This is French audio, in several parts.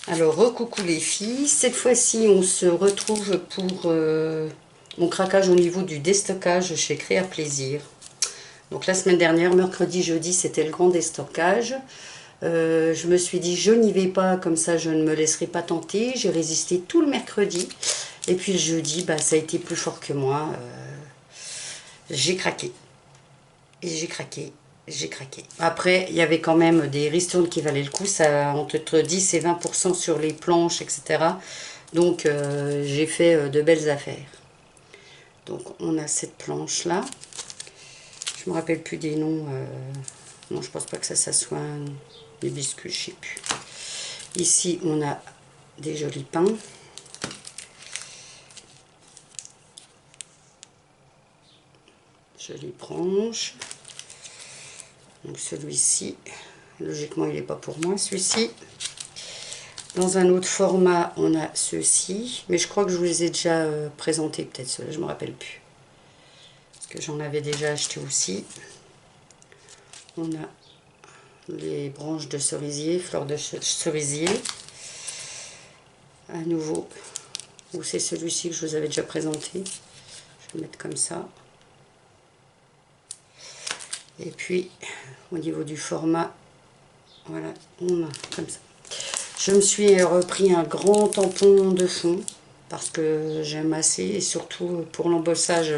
Alors, recoucou les filles, cette fois-ci on se retrouve pour mon craquage au niveau du déstockage chez Créa Plaisir. Donc la semaine dernière, mercredi, jeudi, c'était le grand déstockage. Je me suis dit je n'y vais pas, comme ça je ne me laisserai pas tenter. J'ai résisté tout le mercredi et puis le jeudi, bah, ça a été plus fort que moi. J'ai craqué. Et j'ai craqué. J'ai craqué. Après, il y avait quand même des ristournes qui valaient le coup, ça entre 10 et 20% sur les planches, etc. Donc, j'ai fait de belles affaires. Donc, on a cette planche-là. Je me rappelle plus des noms. Non, je pense pas que ça soit des biscuits, je sais plus. Ici, on a des jolis pains. Jolies branches. Donc, celui-ci, logiquement, il n'est pas pour moi, celui-ci. Dans un autre format, on a ceux-ci. Mais je crois que je vous les ai déjà présentés, peut-être ceux-là, je ne me rappelle plus. Parce que j'en avais déjà acheté aussi. On a les branches de cerisier, fleurs de cerisier. À nouveau, ou c'est celui-ci que je vous avais déjà présenté. Je vais le mettre comme ça. Et puis, au niveau du format, voilà, on a comme ça. Je me suis repris un grand tampon de fond parce que j'aime assez, et surtout pour l'embossage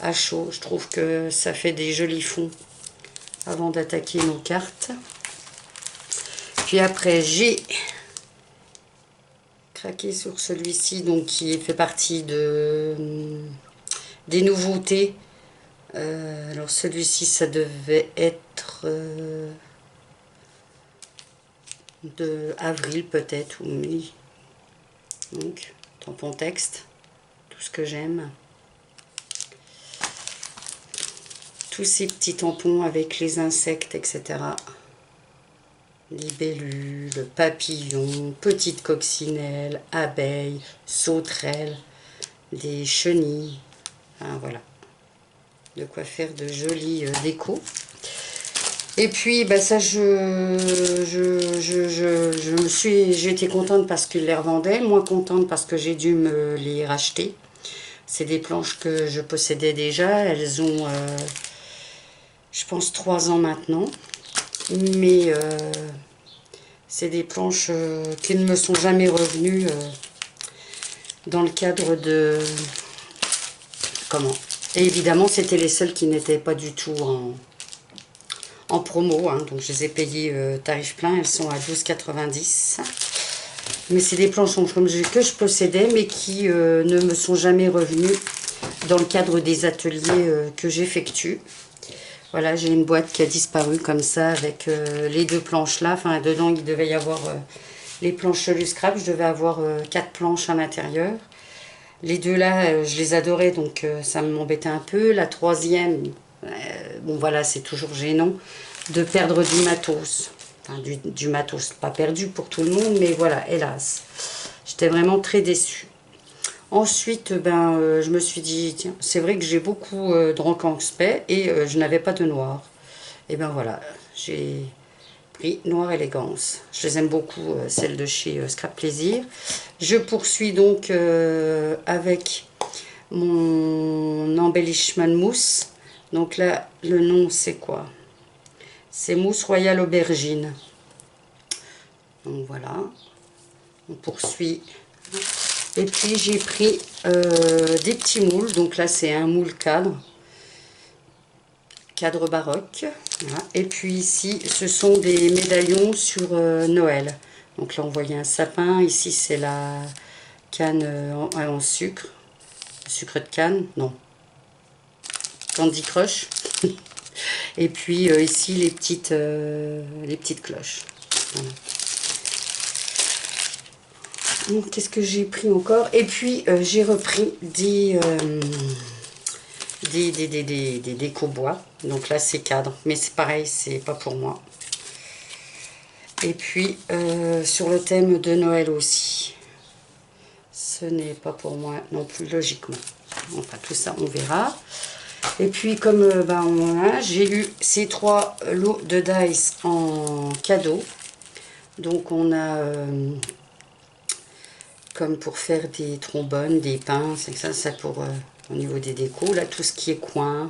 à chaud. Je trouve que ça fait des jolis fonds avant d'attaquer nos cartes. Puis après, j'ai craqué sur celui-ci, donc qui fait partie des nouveautés. Alors celui-ci, ça devait être de avril peut-être, ou mai. Donc, tampon texte, tout ce que j'aime. Tous ces petits tampons avec les insectes, etc. Libellules, papillons, petites coccinelles, abeilles, sauterelles, des chenilles. Enfin, voilà. De quoi faire de jolis décos. Et puis, bah, ça, j'ai été contente parce qu'ils les revendaient, moins contente parce que j'ai dû me les racheter. C'est des planches que je possédais déjà. Elles ont, je pense, 3 ans maintenant. Mais c'est des planches qui ne me sont jamais revenues dans le cadre de... Comment? Et évidemment, c'était les seules qui n'étaient pas du tout en promo. Hein, donc, je les ai payées tarif plein. Elles sont à 12,90 €. Mais c'est des planches que je possédais, mais qui ne me sont jamais revenues dans le cadre des ateliers que j'effectue. Voilà, j'ai une boîte qui a disparu comme ça avec les deux planches là. Enfin, dedans, il devait y avoir les planches Scrap. Je devais avoir 4 planches à l'intérieur. Les deux là, je les adorais, donc ça m'embêtait un peu. La troisième, bon voilà, c'est toujours gênant de perdre du matos. Enfin, du matos, pas perdu pour tout le monde, mais voilà, hélas. J'étais vraiment très déçue. Ensuite, je me suis dit, tiens, c'est vrai que j'ai beaucoup de Rancanspé et je n'avais pas de noir. Et ben voilà, j'ai pris Noir Élégance. Je les aime beaucoup, celles de chez Scrap Plaisir. Je poursuis donc avec mon embellishment mousse. Donc là, le nom c'est quoi? C'est Mousse Royale Aubergine. Donc voilà, on poursuit. Et puis j'ai pris des petits moules. Donc là c'est un moule cadre baroque. Voilà. Et puis ici ce sont des médaillons sur Noël. Donc là on voyait un sapin. Ici c'est la canne en sucre. Sucre de canne, non. Candy Crush. Et puis ici les petites cloches. Voilà. Qu'est-ce que j'ai pris encore? Et puis j'ai repris des déco-bois. Donc là c'est cadre, mais c'est pareil, c'est pas pour moi. Et puis sur le thème de Noël aussi, ce n'est pas pour moi non plus, logiquement. Enfin tout ça on verra. Et puis comme j'ai eu ces 3 lots de dice en cadeau. Donc on a comme pour faire des trombones, des pinces, et ça pour au niveau des décos. Là, tout ce qui est coin,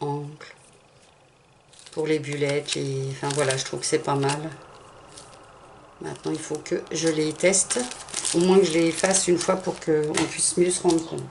angle, pour les bulettes, enfin voilà, je trouve que c'est pas mal. Maintenant, il faut que je les teste, au moins que je les fasse une fois pour qu'on puisse mieux se rendre compte.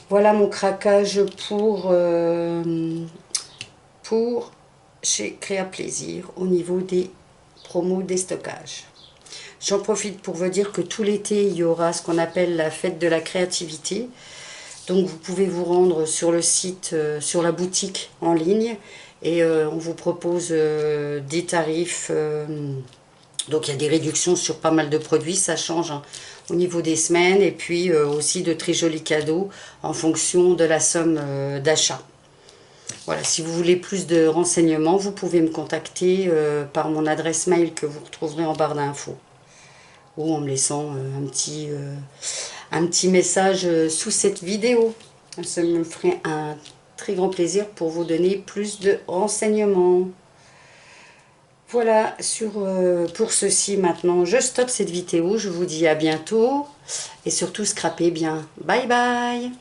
Voilà mon craquage pour chez Créa Plaisir au niveau des promos des stockages. J'en profite pour vous dire que tout l'été, il y aura ce qu'on appelle la fête de la créativité. Donc vous pouvez vous rendre sur le site, sur la boutique en ligne et on vous propose des tarifs. Donc il y a des réductions sur pas mal de produits, ça change hein, au niveau des semaines et puis aussi de très jolis cadeaux en fonction de la somme d'achat. Voilà, si vous voulez plus de renseignements, vous pouvez me contacter par mon adresse mail que vous retrouverez en barre d'infos ou en me laissant un petit message sous cette vidéo. Ça me ferait un très grand plaisir pour vous donner plus de renseignements. Voilà, pour ceci maintenant, je stoppe cette vidéo. Je vous dis à bientôt et surtout scrapez bien. Bye bye!